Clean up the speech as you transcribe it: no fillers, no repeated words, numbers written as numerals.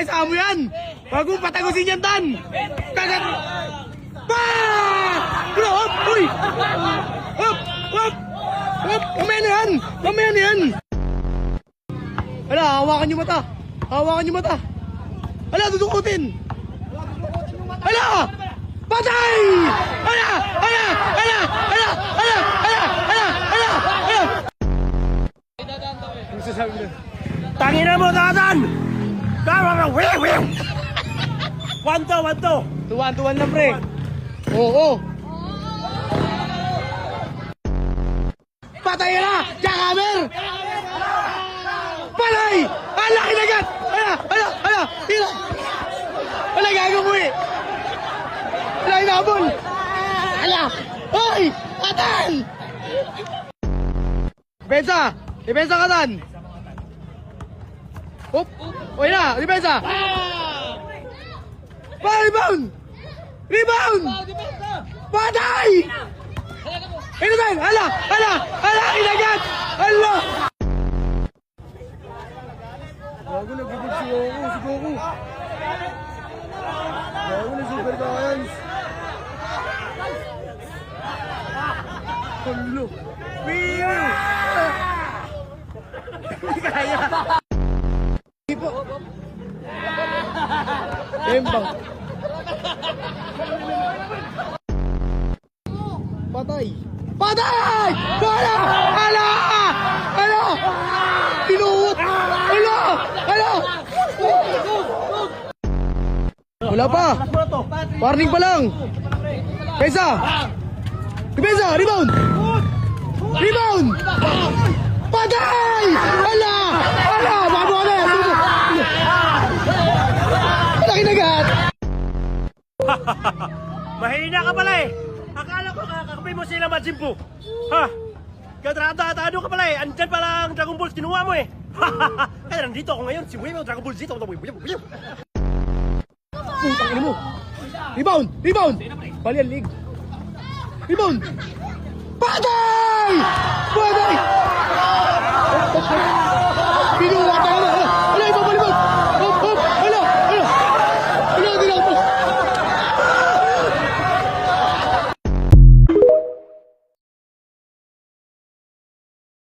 Isama mo yan! Wag mong patagusin yan, Tan! Kagat! Pa! Bro, hop! Uy! Hop! Hop! Hop! Mamaya na yan! Mamaya na yan! Hala, hawakan yung mata! Hawakan yung mata! Hala, dudukutin! Hala! Patay! Hala! Hala! Hala! Hala! Hala! Hala! Hala! Hala! Hala! Ano sasabi mo? Tangina mo, Tatan! Tama ka! Wanto! Tuwan lang, pre. Oo. Patay na! Jackhammer! Patay! Ala, kinagat! Ala! Hila! Ala, gago mo eh! Ala, inabol! Ala! Hoy! Atan! Depensa ka, Tan! Hop! Uy na! Depensa! Rebound! Patay! Ito tayo! Hala! Inagat! Hala! Gago, nagbibig si Goku. Gago na Super Giants. Hala! Piyo! Hindi kaya! Ipo! Embang! Patay! Hala! Pinuot! Hala! Wala pa! Warning pa lang! Depensa! Rebound! Patay! Hala! Baka mo na! Hala, kinagat! Mahina ka pala eh! Akala ko kakakapay mo sila Majimbo! Ha? Katrata-atado ka pala eh! Andyan pala ang Dragon Balls kinuha mo eh! Kaya nandito ako ngayon! Si Wimo Dragon Ball Z! Putang ina mo! Rebound! Balian league! Rebound! Patay!